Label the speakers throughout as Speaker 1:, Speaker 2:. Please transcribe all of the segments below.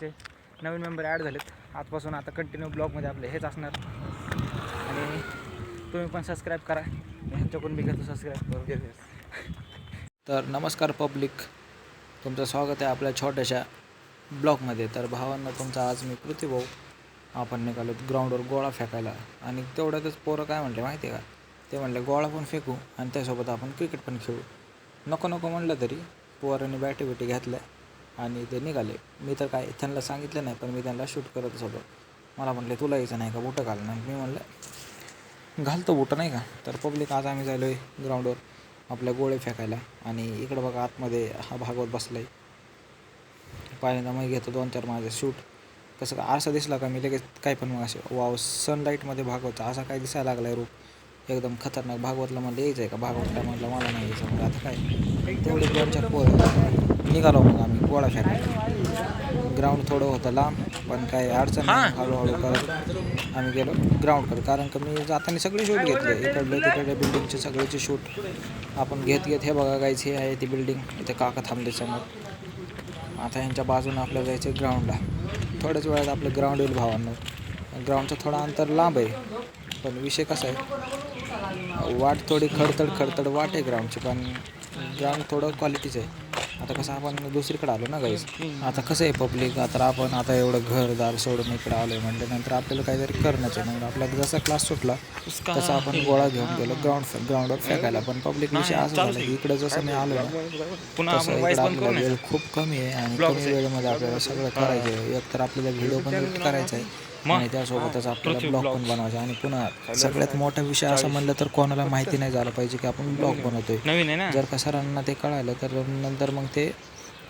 Speaker 1: ते नवीन member add झालेत. आजपासून आता कंटिन्यू ब्लॉगमध्ये आपले हेच असणार आणि तुम्ही पण सबस्क्राईब करा. ह्यांच्याकडून बी घेतो सबस्क्राईब करू. तर नमस्कार पब्लिक, तुमचं स्वागत आहे आपल्या छोट्याशा ब्लॉगमध्ये. तर भावांना तुमचा आज मी पृथ्वीभाऊ आपण निघालो ग्राउंडवर गोळा फेकायला. आणि तेवढ्यातच पोरं काय म्हटले माहिती आहे का, ते म्हणले गोळा पण फेकू आणि त्यासोबत आपण क्रिकेट पण खेळू. नको नको म्हणलं तरी पोरांनी बॅटी घेतल्या आणि ते निघाले. मी तर काय त्यांना सांगितलं नाही, पण मी त्यांना शूट करतच होतो. मला म्हटले तुला यायचं नाही का बुटं घाल ना. मी म्हणलं घालतो बुटं नाही का. तर पब्लिक आज आम्ही जायलो आहे ग्राउंडवर आपल्या गोळे फेकायला. आणि इकडं बघा आतमध्ये हा भागवत बसला आहे. पहिल्यांदा मग घेतो 2-4 माझे शूट. कसं का आरसा दिसला का मी लगेच काय पण मग असे वाव सनलाईटमध्ये भागवत असा काय दिसायला लागला आहे रूप एकदम खतरनाक. भागवतला म्हणलं यायचं आहे का, भागवत काय म्हटलं मला नाही यायचं. म्हणजे आता काय तेवढे 2-4 पोरं निघालो. मग आम्ही गोळा फेकायला. ग्राउंड थोडं होतं लांब, पण काय अडचण नाही. हळूहळू करत आम्ही गेलो ग्राउंडकडे. कारण का मी जाताना सगळे शूट घेतले, इकडले तिकडले बिल्डिंगचे सगळेचे शूट आपण घेत हे बघा गायच हे आहे ती बिल्डिंग. इथे काका थांबले समोर. आता यांच्या बाजूनं आपल्याला जायचं आहे ग्राउंडला. थोड्याच वेळात आपलं ग्राउंड येईल भावांनो. ग्राउंडचं थोडं अंतर लांब आहे, पण विषय कसा आहे वाट थोडी खडतड वाट आहे ग्राउंडची, पण ग्राउंड थोडं क्वालिटीचं आहे. आता कसं आपण दुसरीकडे आलो ना गाईज. आता कसं आहे पब्लिक, आता आपण आता एवढं घरदार सोडून इकडे आलो आहे म्हटल्यानंतर आपल्याला काहीतरी करणंच आहे. मग आपला जसा क्लास सुटला तसा आपण गोळा घेऊन गेलो ग्राउंडवर फेकायला. पण पब्लिक विषय असं झालं की इकडं जसं मी आलो ना तसं इकडं आपल्याला वेळ खूप कमी आहे आणि कमी वेळेमध्ये आपल्याला सगळं करायचं आहे. एक तर आपल्याला व्हिडिओ पण एडिट करायचा आहे आणि त्यासोबतच आपल्याला ब्लॉग पण बनवायचा. आणि पुन्हा सगळ्यात मोठा विषय असं म्हणलं तर कोणाला माहिती नाही झालं पाहिजे की आपण ब्लॉग बनवतोय. जर का सरांना ते कळालं तर नंतर मग ते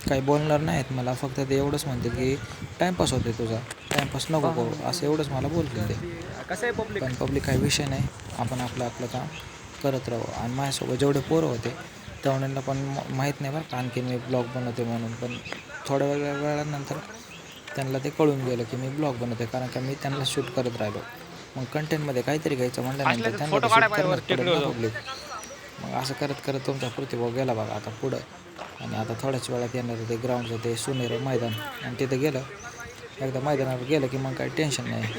Speaker 1: काही बोलणार नाहीत मला. फक्त ते एवढंच म्हणतात की टाईमपास होते तुझा, टाईमपास नको करू, असं एवढंच मला बोलतील ते. पण पब्लिक काही विषय नाही, आपण आपलं काम करत राहू. आणि माझ्यासोबत जेवढे पोरं होते तेवढ्यांना पण माहीत नाही बरं का आणखी मी ब्लॉग बनवते म्हणून. पण थोड्या वेळानंतर त्यांना ते कळून गेलं की मी ब्लॉग बनवते, कारण का मी त्यांना शूट करत राहिलो. मग कंटेंटमध्ये काहीतरी घ्यायचं म्हटल्यानंतर त्यांना शूट करणंच पडेल ना पब्लिक. मग असं करत करत तुमचा पृथ्वीभाऊ गेला बघा आता पुढं. आणि आता थोड्याच वेळात येणार ते ग्राउंडचं ते सुनेरं मैदान. आणि तिथं गेलं एकदा मैदानावर गेलं की मग काही टेन्शन नाही.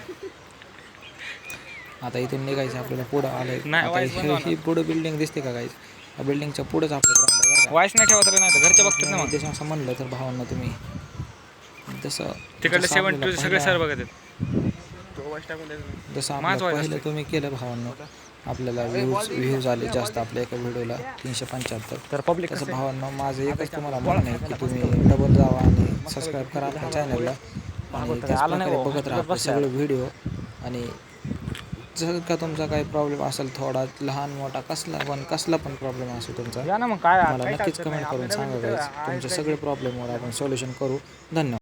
Speaker 1: आता इथून निघायचं आपल्याला. पुढं आलं आता ही पुढं बिल्डिंग दिसते का गाईज, या बिल्डिंगच्या पुढंच आपलं ग्राउंड आहे बरं का. वाईस नाही ठेवत नाही तर घरच्या बघतात ना.
Speaker 2: जसं असं म्हणलं तर भावांना तुम्ही जसं
Speaker 1: तिकडले 7-2 सगळे सर बघत
Speaker 2: जसं आपलं पहिलं तुम्ही केलं भावांनो, आपल्याला व्ह्यूज आले जास्त आपल्या एका व्हिडिओला 375.
Speaker 1: तर पब्लिक
Speaker 2: तसं भावांनो माझं एकच तुम्हाला म्हणणं आहे की तुम्ही डबल जावा आणि सबस्क्राईब करा आपल्या चॅनलला आणि त्याच प्रकारे बघत राहा आपले सगळे व्हिडिओ. आणि जर का तुमचा काही प्रॉब्लेम असेल थोडा लहान मोठा कसला पण प्रॉब्लेम असेल तुमचा, मला नक्कीच कमेंट करून सांगा गाईज. तुमचे सगळे प्रॉब्लेमवर आपण सोल्युशन करू. धन्यवाद.